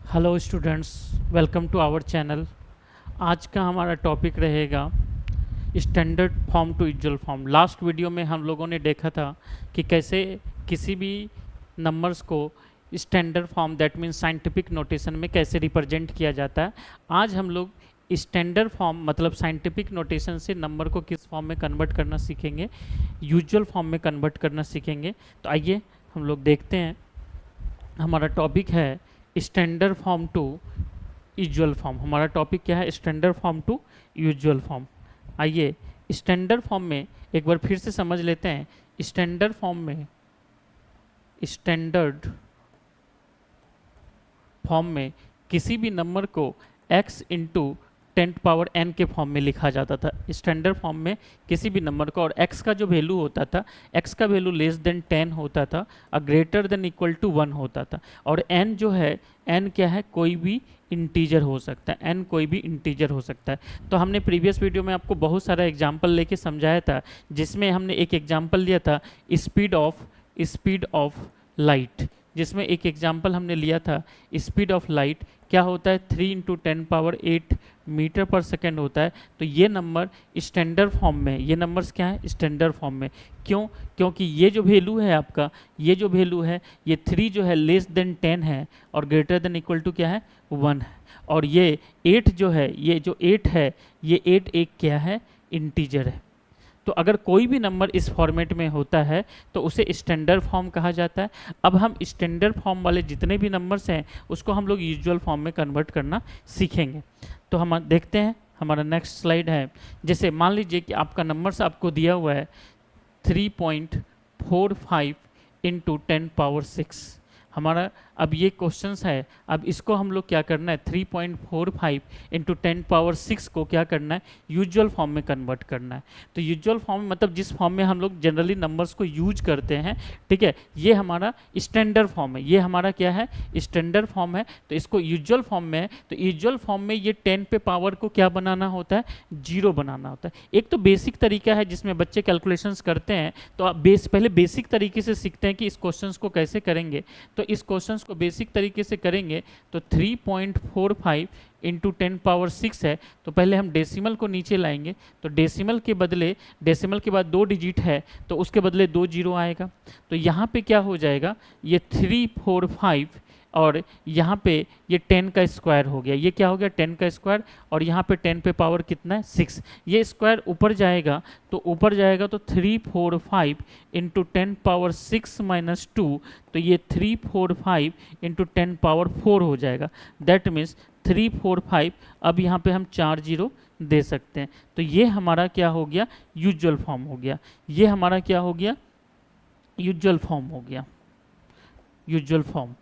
Hello students, welcome to our channel. आज का हमारा टॉपिक रहेगा standard form to usual form. Last video में हम लोगों ने देखा था कि कैसे किसी भी नंबर्स को standard form that means scientific notation में कैसे रिप्रेजेंट किया जाता है। आज हम लोग स्टैंडर्ड फॉर्म मतलब साइंटिफिक नोटेशन से नंबर को किस फॉर्म में कन्वर्ट करना सीखेंगे, यूजुअल फॉर्म में कन्वर्ट करना सीखेंगे। तो आइए हम लोग देखते हैं। हमारा टॉपिक है standard form to usual form. हमारा टॉपिक क्या है? Standard form to usual form. आइए स्टैंडर्ड फॉर्म में एक बार फिर से समझ लेते हैं। स्टैंडर्ड फॉर्म में स्टैंडर्ड फॉर्म में किसी भी नंबर को x इंटू 10 पावर n के फॉर्म में लिखा जाता था। स्टैंडर्ड फॉर्म में किसी भी नंबर को, और x का जो वैल्यू होता था, x का वैल्यू लेस देन 10 होता था और ग्रेटर देन इक्वल टू 1 होता था। और n जो है, n क्या है? कोई भी इंटीजर हो सकता है। n कोई भी इंटीजर हो सकता है। तो हमने प्रीवियस वीडियो में आपको बहुत सारा एग्जाम्पल लेके समझाया था, जिसमें हमने एक एग्जाम्पल लिया था स्पीड ऑफ लाइट, जिसमें एक एग्जाम्पल हमने लिया था स्पीड ऑफ लाइट क्या होता है? 3 इंटू 10 पावर 8 मीटर पर सेकेंड होता है। तो ये नंबर स्टैंडर्ड फॉर्म में, ये नंबर्स क्या है? स्टैंडर्ड फॉर्म में। क्यों? क्योंकि ये जो वैल्यू है आपका, ये जो वैल्यू है, ये 3 जो है लेस देन 10 है और ग्रेटर देन इक्वल टू क्या है? 1 है। और ये 8 जो है, ये जो 8 है, ये 8 एक क्या है? इंटीजर है। तो अगर कोई भी नंबर इस फॉर्मेट में होता है तो उसे स्टैंडर्ड फॉर्म कहा जाता है। अब हम स्टैंडर्ड फॉर्म वाले जितने भी नंबर्स हैं उसको हम लोग यूजुअल फॉर्म में कन्वर्ट करना सीखेंगे। तो हम देखते हैं, हमारा नेक्स्ट स्लाइड है। जैसे मान लीजिए कि आपका नंबर्स आपको दिया हुआ है 3.45 इंटू 10 पावर 6। हमारा अब ये क्वेश्चंस है, अब इसको हम लोग क्या करना है? 3.45 इंटू 10 पावर 6 को क्या करना है? यूजुअल फॉर्म में कन्वर्ट करना है। तो यूजुअल फॉर्म मतलब जिस फॉर्म में हम लोग जनरली नंबर्स को यूज करते हैं, ठीक है, ये हमारा स्टैंडर्ड फॉर्म है। ये हमारा क्या है? स्टैंडर्ड फॉर्म है। तो इसको यूजुअल फॉर्म में है। तो यूजुअल फॉर्म में ये 10 पे पावर को क्या बनाना होता है? 0 बनाना होता है। एक तो बेसिक तरीका है जिसमें बच्चे कैलकुलेशंस करते हैं। तो आप पहले बेसिक तरीके से सीखते हैं कि इस क्वेश्चंस को कैसे करेंगे। तो इस क्वेश्चंस को बेसिक तरीके से करेंगे तो 3.45 इंटू 10 पावर 6 है। तो पहले हम डेसिमल को नीचे लाएंगे। तो डेसिमल के बदले, डेसिमल के बाद 2 डिजिट है तो उसके बदले 2 जीरो आएगा। तो यहाँ पे क्या हो जाएगा? ये 345 और यहाँ पे ये 10 का स्क्वायर हो गया। ये क्या हो गया? 10 का स्क्वायर। और यहाँ पे 10 पे पावर कितना है? 6। ये स्क्वायर ऊपर जाएगा, तो ऊपर जाएगा तो 345 इंटू 10 पावर 6 माइनस 2। तो ये 345 इंटू 10 पावर 4 हो जाएगा। That means 345। अब यहाँ पे हम 4 जीरो दे सकते हैं। तो ये हमारा क्या हो गया? यूजुअल फॉर्म हो गया। ये हमारा क्या हो गया? यूजुअल फॉर्म हो गया। Usual form.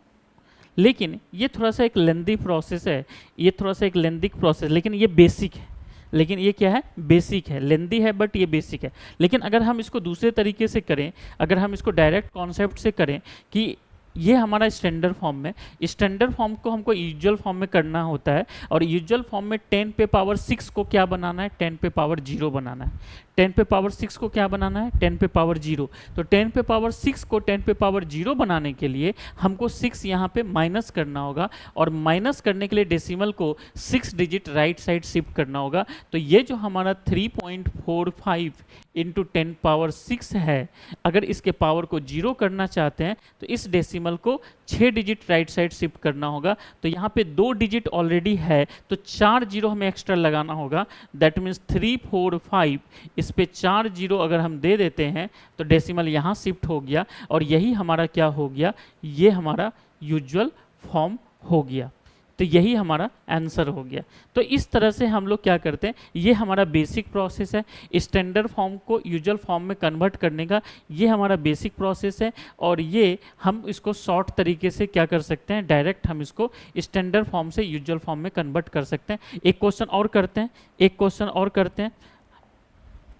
लेकिन ये थोड़ा सा एक लेंदी प्रोसेस है, ये थोड़ा सा एक लेंदी प्रोसेस, लेकिन ये बेसिक है। लेकिन ये क्या है? बेसिक है। लेंदी है बट ये बेसिक है। लेकिन अगर हम इसको दूसरे तरीके से करें, अगर हम इसको डायरेक्ट कॉन्सेप्ट से करें कि ये हमारा स्टैंडर्ड फॉर्म में, स्टैंडर्ड फॉर्म को हमको यूजुअल फॉर्म में करना होता है। और यूजुअल फॉर्म में 10 पे पावर 6 को क्या बनाना है? 10 पे पावर 0 बनाना है। 10 पे पावर 6 को क्या बनाना है? 10 पे पावर 0। तो 10 पे पावर 6 को 10 पे पावर 0 बनाने के लिए हमको 6 यहाँ पे माइनस करना होगा। और माइनस करने के लिए डेसिमल को 6 डिजिट राइट साइड शिफ्ट करना होगा। तो ये जो हमारा 3.45 इंटू 10 पावर 6 है, अगर इसके पावर को 0 करना चाहते हैं तो इस डेसिमल को 6 डिजिट राइट साइड शिफ्ट करना होगा। तो यहाँ पे 2 डिजिट ऑलरेडी है तो 4 जीरो हमें एक्स्ट्रा लगाना होगा। दैट मीन्स 345, इस पे 4 जीरो अगर हम दे देते हैं तो डेसिमल यहाँ शिफ्ट हो गया। और यही हमारा क्या हो गया? ये हमारा यूजुअल फॉर्म हो गया। तो यही हमारा आंसर हो गया। तो इस तरह से हम लोग क्या करते हैं, ये हमारा बेसिक प्रोसेस है। स्टैंडर्ड फॉर्म को यूजुअल फॉर्म में कन्वर्ट करने का ये हमारा बेसिक प्रोसेस है। और ये हम इसको शॉर्ट तरीके से क्या कर सकते हैं? डायरेक्ट हम इसको स्टैंडर्ड फॉर्म से यूजुअल फॉर्म में कन्वर्ट कर सकते हैं। एक क्वेश्चन और करते हैं, एक क्वेश्चन और करते हैं।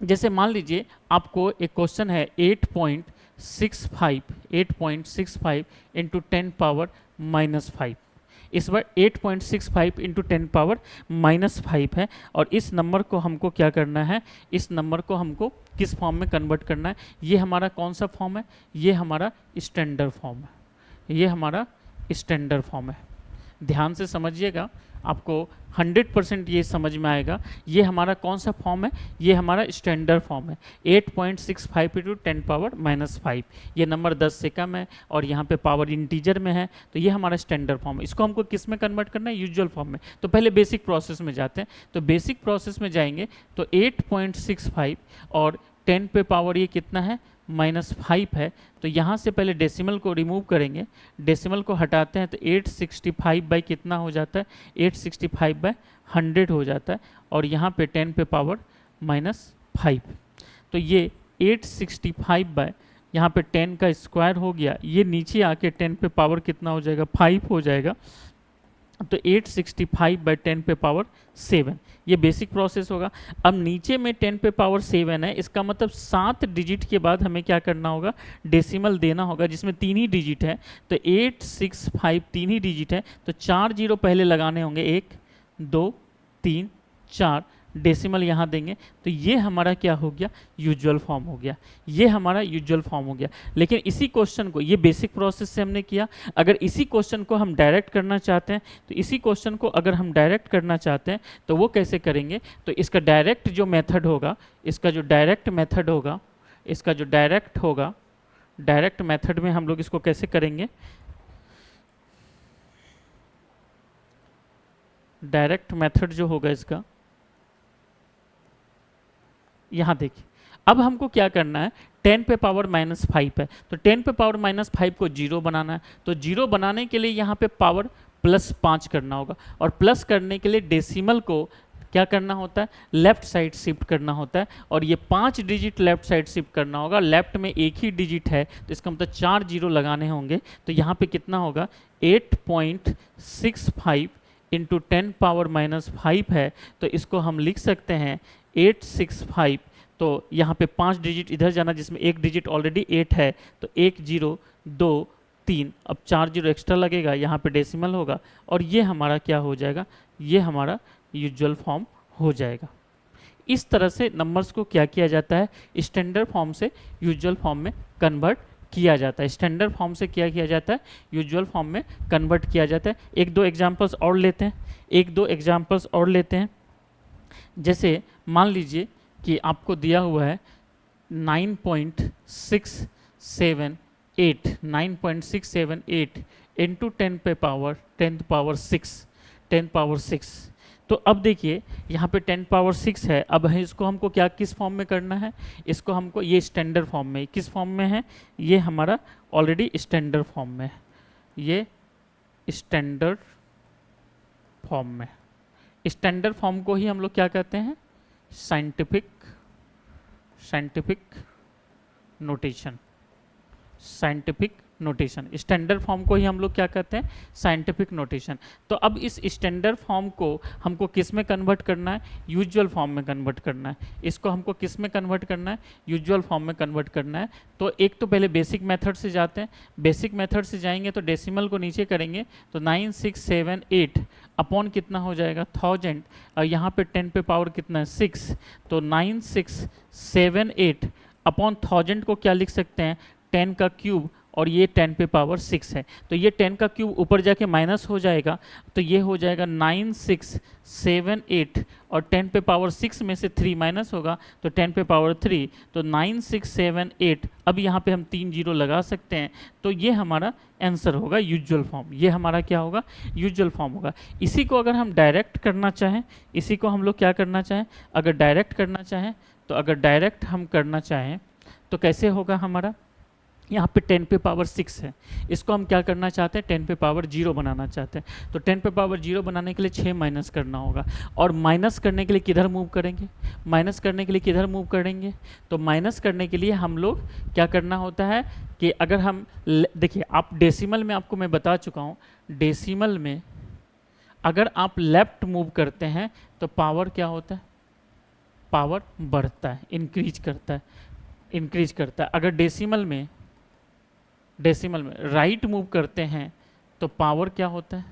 जैसे मान लीजिए आपको एक क्वेश्चन है 8.65 इंटू 10 पावर माइनस 5। इस बार 8.65 इंटू 10 पावर माइनस 5 है। और इस नंबर को हमको क्या करना है? इस नंबर को हमको किस फॉर्म में कन्वर्ट करना है? ये हमारा कौन सा फॉर्म है? ये हमारा स्टैंडर्ड फॉर्म है। ये हमारा स्टैंडर्ड फॉर्म है। ध्यान से समझिएगा, आपको 100% ये समझ में आएगा। ये हमारा कौन सा फॉर्म है, ये हमारा स्टैंडर्ड फॉर्म है 8.65 × 10⁻⁵। ये नंबर 10 से कम है और यहाँ पे पावर इंटीजर में है, तो ये हमारा स्टैंडर्ड फॉर्म है। इसको हमको किस में कन्वर्ट करना है, यूजुअल फॉर्म में। तो पहले बेसिक प्रोसेस में जाते हैं। तो बेसिक प्रोसेस में जाएंगे तो 8.65 और 10 पे पावर ये कितना है, -5 है। तो यहाँ से पहले डेसिमल को रिमूव करेंगे, डेसिमल को हटाते हैं तो 865 बाई कितना हो जाता है, 865/100 हो जाता है। और यहाँ पे 10 पे पावर -5, तो ये 865 बाय यहाँ पे 10 का स्क्वायर हो गया, ये नीचे आके 10 पे पावर कितना हो जाएगा, 5 हो जाएगा। तो 865/10 पे पावर 7, ये बेसिक प्रोसेस होगा। अब नीचे में 10 पे पावर 7 है, इसका मतलब 7 डिजिट के बाद हमें क्या करना होगा, डेसिमल देना होगा, जिसमें 3 ही डिजिट है। तो 865 3 ही डिजिट है, तो 4 जीरो पहले लगाने होंगे, 1 2 3 4, डेसिमल यहाँ देंगे। तो ये हमारा क्या हो गया, यूजुअल फॉर्म हो गया, ये हमारा यूजुअल फॉर्म हो गया। लेकिन इसी क्वेश्चन को, ये बेसिक प्रोसेस से हमने किया, अगर इसी क्वेश्चन को हम डायरेक्ट करना चाहते हैं, तो इसी क्वेश्चन को अगर हम डायरेक्ट करना चाहते हैं तो वो कैसे करेंगे। तो इसका डायरेक्ट जो मेथड होगा, इसका जो डायरेक्ट मेथड होगा, इसका जो डायरेक्ट होगा, डायरेक्ट मेथड में हम लोग इसको कैसे करेंगे, डायरेक्ट मेथड जो होगा इसका, यहाँ देखिए। अब हमको क्या करना है, 10 पे पावर -5 है, तो 10 पे पावर -5 को 0 बनाना है। तो 0 बनाने के लिए यहाँ पे पावर +5 करना होगा, और प्लस करने के लिए डेसिमल को क्या करना होता है, लेफ्ट साइड शिफ्ट करना होता है। और ये 5 डिजिट लेफ्ट साइड शिफ्ट करना होगा, लेफ्ट में एक ही डिजिट है, तो इसका मतलब 4 जीरो लगाने होंगे। तो यहाँ पे कितना होगा, 8.65 × 10 पावर -5 है, तो इसको हम लिख सकते हैं 865। तो यहाँ पे 5 डिजिट इधर जाना, जिसमें एक डिजिट ऑलरेडी 8 है, तो 1 0 2 3, अब 4 जीरो एक्स्ट्रा लगेगा, यहाँ पे डेसिमल होगा, और ये हमारा क्या हो जाएगा, ये हमारा यूजुअल फॉर्म हो जाएगा। इस तरह से नंबर्स को क्या किया जाता है, स्टैंडर्ड फॉर्म से यूजुअल फॉर्म में कन्वर्ट किया जाता है। स्टैंडर्ड फॉर्म से क्या किया जाता है, यूजुअल फॉर्म में कन्वर्ट किया जाता है। एक दो एग्जांपल्स और लेते हैं, जैसे मान लीजिए कि आपको दिया हुआ है 9.678 × 10 पावर 6। तो अब देखिए यहाँ पे 10 पावर 6 है। अब है इसको हमको क्या, किस फॉर्म में करना है, इसको हमको ये स्टैंडर्ड फॉर्म में, किस फॉर्म में है, ये हमारा ऑलरेडी स्टैंडर्ड फॉर्म में है, ये स्टैंडर्ड फॉर्म में। स्टैंडर्ड फॉर्म को ही हम लोग क्या कहते हैं, साइंटिफिक नोटेशन। स्टैंडर्ड फॉर्म को ही हम लोग क्या कहते हैं, साइंटिफिक नोटेशन। तो अब इस स्टैंडर्ड फॉर्म को हमको किस में कन्वर्ट करना है, यूजुअल फॉर्म में कन्वर्ट करना है। इसको हमको किस में कन्वर्ट करना है, यूजुअल फॉर्म में कन्वर्ट करना है। तो एक तो पहले बेसिक मेथड से जाते हैं, बेसिक मेथड से जाएंगे तो डेसिमल को नीचे करेंगे, तो 9678 अपॉन कितना हो जाएगा, 1000, और यहाँ पे 10 पे पावर कितना है, 6, तो 9678 अपॉन 1000 को क्या लिख सकते हैं, 10 का क्यूब, और ये 10 पे पावर 6 है। तो ये 10 का क्यूब ऊपर जाके माइनस हो जाएगा, तो ये हो जाएगा 9678, और 10 पे पावर 6 में से 3 माइनस होगा, तो 10 पे पावर 3, तो 9678। अब यहाँ पे हम 3 जीरो लगा सकते हैं, तो ये हमारा आंसर होगा यूजुअल फॉर्म। ये हमारा क्या होगा, यूजुअल फॉर्म होगा। इसी को अगर हम डायरेक्ट करना चाहें, इसी को हम लोग क्या करना चाहें, अगर डायरेक्ट करना चाहें, तो अगर डायरेक्ट हम करना चाहें तो कैसे होगा हमारा, यहाँ पे 10 पे पावर 6 है, इसको हम क्या करना चाहते हैं, 10 पे पावर 0 बनाना चाहते हैं। तो 10 पे पावर 0 बनाने के लिए 6 माइनस करना होगा, और माइनस करने के लिए किधर मूव करेंगे, तो माइनस करने के लिए हम लोग क्या करना होता है कि अगर हम देखिए, आप डेसिमल में आपको मैं बता चुका हूँ, डेसिमल में अगर आप लेफ्ट मूव करते हैं तो पावर क्या होता है, पावर बढ़ता है, इंक्रीज करता है। अगर डेसिमल में राइट मूव करते हैं तो पावर क्या होता है,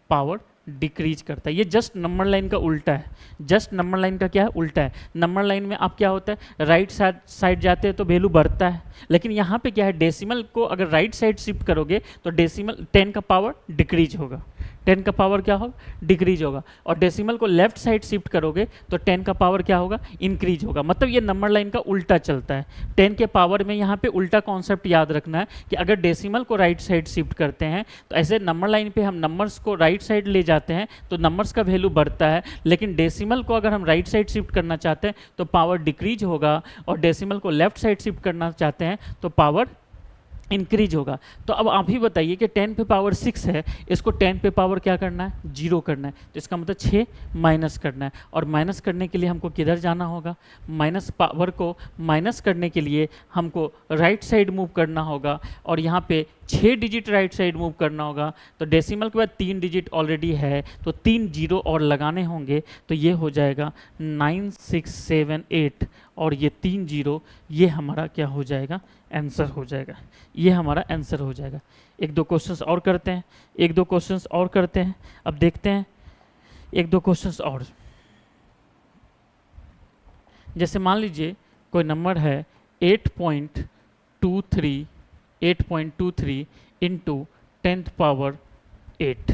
पावर डिक्रीज करता है। ये जस्ट नंबर लाइन का उल्टा है, जस्ट नंबर लाइन का क्या है, उल्टा है। नंबर लाइन में आप क्या होता है, राइट साइड जाते हैं तो वैल्यू बढ़ता है, लेकिन यहाँ पे क्या है, डेसिमल को अगर राइट साइड शिफ्ट करोगे तो डेसिमल 10 का पावर डिक्रीज होगा, 10 का पावर क्या होगा, डिक्रीज होगा। और डेसिमल को लेफ्ट साइड शिफ्ट करोगे तो 10 का पावर क्या होगा, इंक्रीज होगा। मतलब ये नंबर लाइन का उल्टा चलता है। 10 के पावर में यहाँ पे उल्टा कॉन्सेप्ट याद रखना है कि अगर डेसिमल को राइट साइड शिफ्ट करते हैं तो ऐसे नंबर लाइन पे हम नंबर्स को राइट साइड ले जाते हैं तो नंबर्स का वैल्यू बढ़ता है, लेकिन डेसिमल को अगर हम राइट साइड शिफ्ट करना चाहते हैं तो पावर डिक्रीज होगा, और डेसिमल को लेफ्ट साइड शिफ्ट करना चाहते हैं तो पावर इंक्रीज होगा। तो अब आप ही बताइए कि 10 पे पावर 6 है, इसको 10 पे पावर क्या करना है, 0 करना है, तो इसका मतलब 6 माइनस करना है। और माइनस करने के लिए हमको किधर जाना होगा, माइनस पावर को माइनस करने के लिए हमको राइट साइड मूव करना होगा, और यहाँ पे 6 डिजिट राइट साइड मूव करना होगा। तो डेसिमल के बाद 3 डिजिट ऑलरेडी है तो 3 जीरो और लगाने होंगे, तो ये हो जाएगा 9678, और ये 3 जीरो, ये हमारा क्या हो जाएगा, आंसर हो जाएगा। ये हमारा आंसर हो जाएगा। एक दो क्वेश्चंस और करते हैं, एक दो क्वेश्चंस और करते हैं। अब देखते हैं एक दो क्वेश्चंस और। जैसे मान लीजिए कोई नंबर है 8.23 into 10th power 8,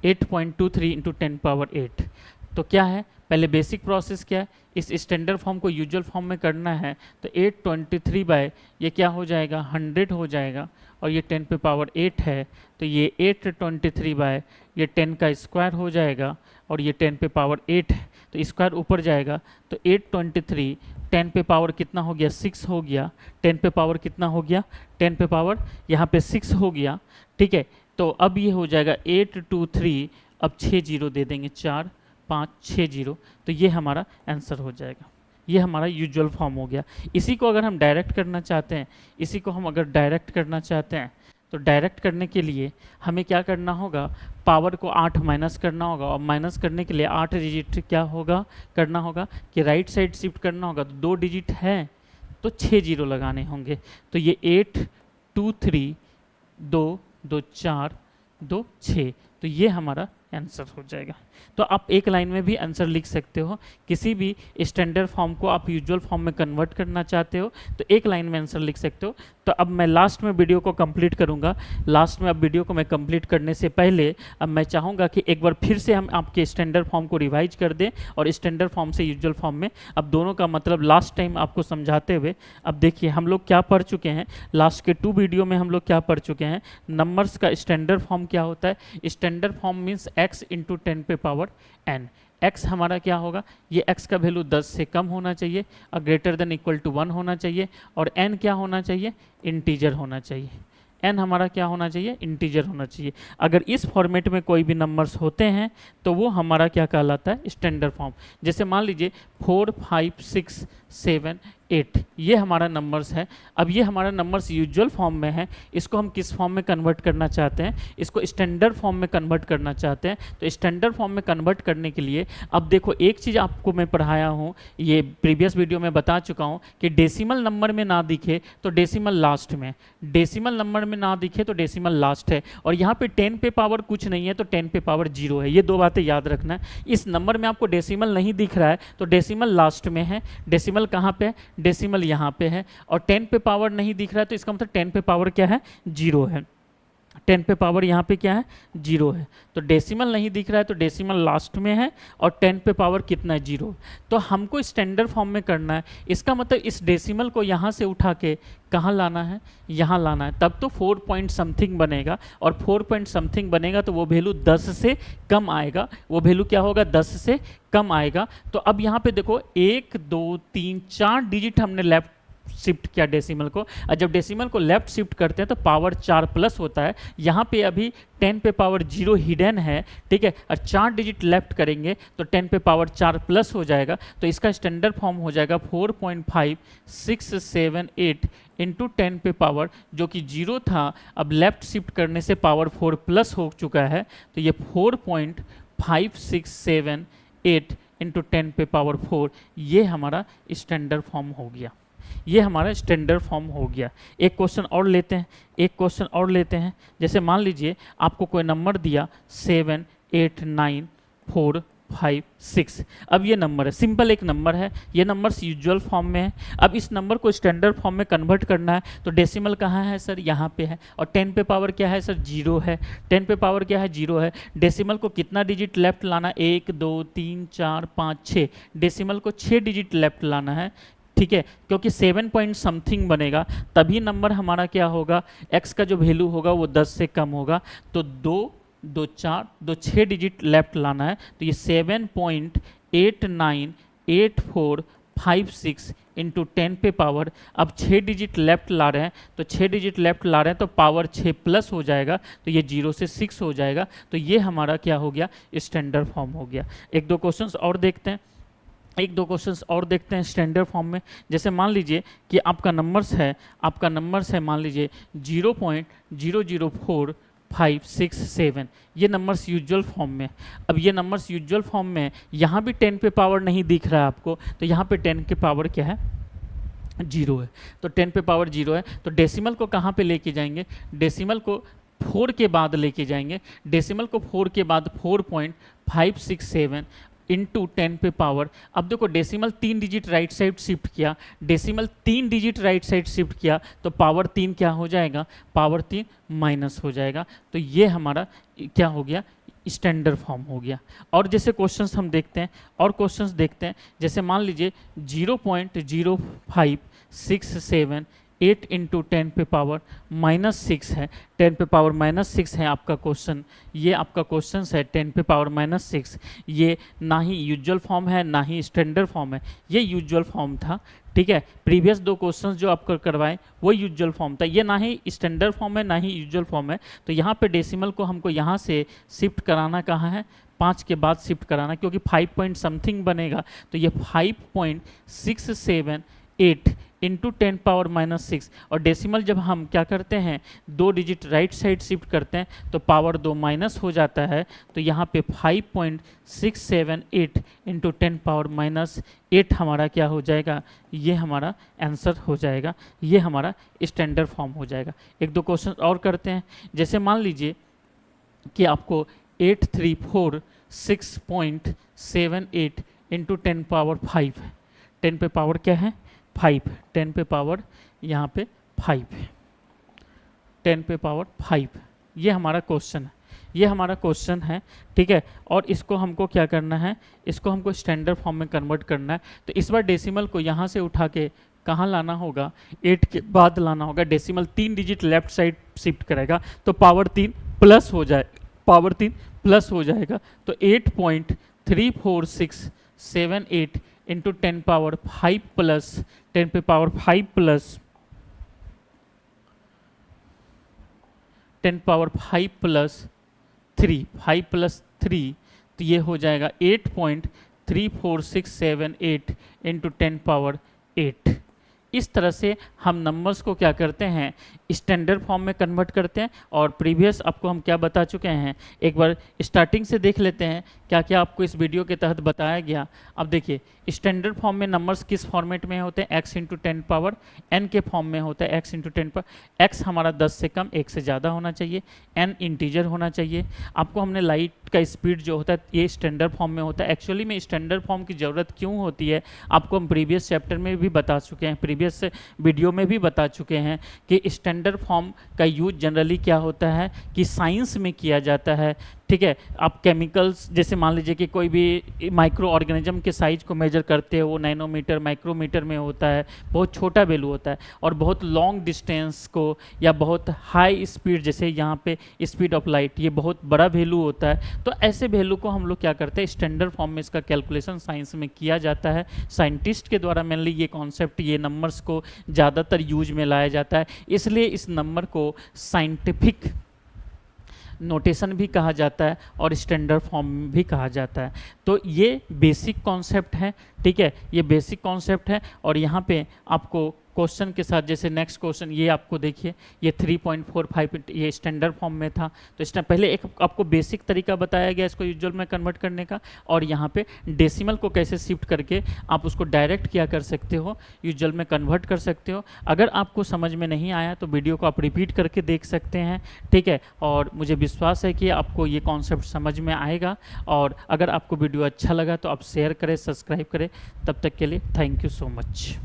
8.23 into 10 power 8। तो क्या है, पहले बेसिक प्रोसेस क्या है, इस स्टैंडर्ड फॉर्म को यूजुअल फॉर्म में करना है। तो 823 बाय ये क्या हो जाएगा, 100 हो जाएगा, और ये 10 पे पावर 8 है तो ये 823 बाय ये 10 का स्क्वायर हो जाएगा, और ये 10 पे पावर 8 है तो स्क्वायर ऊपर जाएगा। तो 823 10 पे पावर कितना हो गया, 6 हो गया। 10 पे पावर कितना हो गया, 10 पे पावर यहाँ पे 6 हो गया, ठीक है। तो अब ये हो जाएगा 823, अब 6 जीरो दे देंगे, 4 5 6 जीरो, तो ये हमारा आंसर हो जाएगा। ये हमारा यूजुअल फॉर्म हो गया। इसी को अगर हम डायरेक्ट करना चाहते हैं, इसी को हम अगर डायरेक्ट करना चाहते हैं तो डायरेक्ट करने के लिए हमें क्या करना होगा, पावर को 8 माइनस करना होगा, और माइनस करने के लिए 8 डिजिट क्या होगा, करना होगा कि राइट साइड शिफ्ट करना होगा। तो 2 डिजिट है तो 6 जीरो लगाने होंगे। तो ये 8 2 3 2 2 4 2 6, तो ये हमारा आंसर हो जाएगा। तो आप एक लाइन में भी आंसर लिख सकते हो। किसी भी स्टैंडर्ड फॉर्म को आप यूजुअल फॉर्म में कन्वर्ट करना चाहते हो तो एक लाइन में आंसर लिख सकते हो। तो अब मैं लास्ट में वीडियो को कंप्लीट करूंगा। लास्ट में अब वीडियो को मैं कंप्लीट करने से पहले अब मैं चाहूँगा कि एक बार फिर से हम आपके स्टैंडर्ड फॉर्म को रिवाइज कर दें, और स्टैंडर्ड फॉर्म से यूजुअल फॉर्म में अब दोनों का मतलब लास्ट टाइम आपको समझाते हुए। अब देखिए हम लोग क्या पढ़ चुके हैं, लास्ट के 2 वीडियो में हम लोग क्या पढ़ चुके हैं। नंबर्स का स्टैंडर्ड फॉर्म क्या होता है, standard form means x into 10 पे पावर n। x हमारा क्या होगा, ये x का वैल्यू 10 से कम होना चाहिए और ग्रेटर देन इक्वल टू 1 होना चाहिए, और n क्या होना चाहिए, इंटीजर होना चाहिए। n हमारा क्या होना चाहिए, इंटीजर होना चाहिए। अगर इस फॉर्मेट में कोई भी नंबर्स होते हैं तो वो हमारा क्या कहलाता है, स्टैंडर्ड फॉर्म। जैसे मान लीजिए 4 5 6 7 8, ये हमारा नंबर्स है। अब ये हमारा नंबर्स यूजुअल फॉर्म में है, इसको हम किस फॉर्म में कन्वर्ट करना चाहते हैं, इसको स्टैंडर्ड फॉर्म में कन्वर्ट करना चाहते हैं। तो स्टैंडर्ड फॉर्म में कन्वर्ट करने के लिए अब देखो एक चीज़ आपको मैं पढ़ाया हूँ, ये प्रीवियस वीडियो में बता चुका हूँ कि डेसिमल नंबर में ना दिखे तो डेसिमल लास्ट में, डेसिमल नंबर में ना दिखे तो डेसिमल लास्ट है। और यहाँ पे 10 पे पावर कुछ नहीं है तो 10 पे पावर 0 है। ये 2 बातें याद रखना है। इस नंबर में आपको डेसिमल नहीं दिख रहा है तो डेसिमल लास्ट में है। डेसिमल कहाँ पे है, डेसिमल यहाँ पे है। और 10 पे पावर नहीं दिख रहा है तो इसका मतलब 10 पे पावर क्या है, 0 है। 10 पे पावर यहाँ पे क्या है, 0 है। तो डेसिमल नहीं दिख रहा है तो डेसिमल लास्ट में है, और 10 पे पावर कितना है, 0। तो हमको स्टैंडर्ड फॉर्म में करना है। इसका मतलब इस डेसिमल को यहाँ से उठा के कहाँ लाना है, यहाँ लाना है, तब तो 4 पॉइंट समथिंग बनेगा। और 4 पॉइंट समथिंग बनेगा तो वो वैल्यू 10 से कम आएगा। वो वैल्यू क्या होगा, 10 से कम आएगा। तो अब यहाँ पे देखो 1 2 3 4 डिजिट हमने लेफ्ट शिफ्ट किया डेसिमल को, और जब डेसिमल को लेफ्ट शिफ्ट करते हैं तो पावर 4 प्लस होता है। यहाँ पे अभी 10 पे पावर 0 हिडन है, ठीक है, और 4 डिजिट लेफ्ट करेंगे तो 10 पे पावर 4 प्लस हो जाएगा। तो इसका स्टैंडर्ड फॉर्म हो जाएगा 4.5678 इंटू 10 पे पावर, जो कि 0 था, अब लेफ्ट शिफ्ट करने से पावर 4 प्लस हो चुका है। तो ये 4.5678 इंटू 10 पे पावर 4, ये हमारा स्टैंडर्ड फॉर्म हो गया। ये हमारा स्टैंडर्ड फॉर्म हो गया। एक क्वेश्चन और लेते हैं, एक क्वेश्चन और लेते हैं। जैसे मान लीजिए आपको कोई नंबर दिया 7 8 9 4 6। अब ये नंबर है, सिंपल एक नंबर है, ये नंबर्स यूजुअल फॉर्म में है। अब इस नंबर को स्टैंडर्ड फॉर्म में कन्वर्ट करना है, तो डेसिमल कहाँ है सर, यहाँ पे है, और 10 पे पावर क्या है सर, 0 है। 10 पे पावर क्या है, 0 है। डेसिमल को कितना डिजिट लेफ्ट लाना, 1 2 3 4 5 6, डेसिमल को 6 डिजिट लेफ्ट लाना है, ठीक है, क्योंकि 7 पॉइंट समथिंग बनेगा, तभी नंबर हमारा क्या होगा, x का जो वैल्यू होगा वो 10 से कम होगा। तो 2 2 4 2 6 डिजिट लेफ्ट लाना है, तो ये 7.898456 इंटू 10 पे पावर, अब 6 डिजिट लेफ्ट ला रहे हैं, तो 6 डिजिट लेफ्ट ला रहे हैं तो पावर 6 प्लस हो जाएगा, तो ये 0 से 6 हो जाएगा। तो ये हमारा क्या हो गया, स्टैंडर्ड फॉर्म हो गया। एक दो क्वेश्चंस और देखते हैं, स्टैंडर्ड फॉर्म में। जैसे मान लीजिए कि आपका नंबर्स है मान लीजिए 0.004567, ये नंबर्स यूजुअल फॉर्म में। अब ये नंबर्स यूजुअल फॉर्म में, यहाँ भी 10 पे पावर नहीं दिख रहा है आपको, तो यहाँ पे 10 के पावर क्या है, 0 है, तो 10 पे पावर 0 है। तो डेसिमल को कहाँ पे लेके जाएंगे, डेसिमल को 4 के बाद लेके जाएंगे, डेसिमल को 4 के बाद 4.567 इंटू 10 पे पावर। अब देखो decimal 3 digit right side shift किया, decimal 3 digit right side shift किया, तो पावर 3 क्या हो जाएगा, पावर 3 माइनस हो जाएगा। तो ये हमारा क्या हो गया, स्टैंडर्ड फॉर्म हो गया। और जैसे क्वेश्चंस हम देखते हैं, जैसे मान लीजिए 0.05678 इंटू 10 पे पावर -6 है, 10 पे पावर -6 है आपका क्वेश्चन, ये आपका क्वेश्चन है 10 पे पावर -6। ये ना ही यूजुअल फॉर्म है ना ही स्टैंडर्ड फॉर्म है, ये यूजुअल फॉर्म था, ठीक है। प्रीवियस 2 क्वेश्चंस जो आपको करवाएं वो यूजुअल फॉर्म था, ये ना ही स्टैंडर्ड फॉर्म है ना ही यूजुअल फॉर्म है। तो यहाँ पे डेसिमल को हमको यहाँ से शिफ्ट कराना कहाँ है, 5 के बाद शिफ्ट कराना, क्योंकि 5 पॉइंट समथिंग बनेगा, तो ये 5.678 इंटू 10 पावर -6। और डेसिमल जब हम क्या करते हैं, 2 डिजिट राइट साइड शिफ्ट करते हैं, तो पावर 2 माइनस हो जाता है, तो यहाँ पे 5.678 इंटू 10 पावर -8 हमारा क्या हो जाएगा, ये हमारा आंसर हो जाएगा, ये हमारा स्टैंडर्ड फॉर्म हो जाएगा। एक दो क्वेश्चन और करते हैं। जैसे मान लीजिए कि आपको 8346.78 इंटू 10 पावर 5 है, 10 पे पावर क्या है, 5, 10 पे पावर यहाँ पे 5 है, 10 पे पावर 5, ये हमारा क्वेश्चन है, ठीक है। और इसको हमको क्या करना है, इसको हमको स्टैंडर्ड फॉर्म में कन्वर्ट करना है। तो इस बार डेसिमल को यहाँ से उठा के कहाँ लाना होगा, 8 के बाद लाना होगा, decimal 3 digit left side shift करेगा, तो पावर 3 प्लस हो जाएगा, तो 8.34678 इंटू 10 पावर 5 प्लस 10 पे पावर 5 प्लस 10 पावर 5 प्लस 3, तो ये हो जाएगा 8.34678 इंटू 10 पावर 8। इस तरह से हम नंबर्स को क्या करते हैं, स्टैंडर्ड फॉर्म में कन्वर्ट करते हैं। और प्रीवियस आपको हम क्या बता चुके हैं, एक बार स्टार्टिंग से देख लेते हैं क्या क्या आपको इस वीडियो के तहत बताया गया। अब देखिए स्टैंडर्ड फॉर्म में नंबर्स किस फॉर्मेट में होते हैं, x इंटू 10 पावर n के फॉर्म में होता है, x इंटू 10 पावर, x हमारा 10 से कम 1 से ज़्यादा होना चाहिए, n इंटीजर होना चाहिए। आपको हमने लाइट का स्पीड जो होता है ये स्टैंडर्ड फॉर्म में होता है। एक्चुअली में स्टैंडर्ड फॉर्म की ज़रूरत क्यों होती है, आपको हम प्रीवियस चैप्टर में भी बता चुके हैं, प्रीवियस वीडियो में भी बता चुके हैं कि स्टैंडर्ड फॉर्म का यूज जनरली क्या होता है कि साइंस में किया जाता है, ठीक है। आप केमिकल्स जैसे मान लीजिए कि कोई भी माइक्रो ऑर्गेनिज्म के साइज को मेजर करते हो, वो नैनोमीटर माइक्रोमीटर में होता है, बहुत छोटा वैल्यू होता है। और बहुत लॉन्ग डिस्टेंस को या बहुत हाई स्पीड, जैसे यहाँ पे स्पीड ऑफ लाइट, ये बहुत बड़ा वैल्यू होता है। तो ऐसे वैल्यू को हम लोग क्या करते हैं, स्टैंडर्ड फॉर्म में इसका कैलकुलेशन साइंस में किया जाता है। साइंटिस्ट के द्वारा मेनली ये कॉन्सेप्ट, ये नंबर्स को ज़्यादातर यूज में लाया जाता है, इसलिए इस नंबर को साइंटिफिक नोटेशन भी कहा जाता है और स्टैंडर्ड फॉर्म भी कहा जाता है। तो ये बेसिक कॉन्सेप्ट है, ठीक है, ये बेसिक कॉन्सेप्ट है। और यहाँ पे आपको क्वेश्चन के साथ, जैसे नेक्स्ट क्वेश्चन ये आपको देखिए, ये 3.45 ये स्टैंडर्ड फॉर्म में था। तो इस पहले एक आपको बेसिक तरीका बताया गया इसको यूजुअल में कन्वर्ट करने का, और यहाँ पे डेसिमल को कैसे शिफ्ट करके आप उसको डायरेक्ट क्या कर सकते हो, यूजुअल में कन्वर्ट कर सकते हो। अगर आपको समझ में नहीं आया तो वीडियो को आप रिपीट करके देख सकते हैं, ठीक है। और मुझे विश्वास है कि आपको ये कॉन्सेप्ट समझ में आएगा। और अगर आपको वीडियो वीडियो अच्छा लगा तो आप शेयर करें, सब्सक्राइब करें। तब तक के लिए थैंक यू सो मच।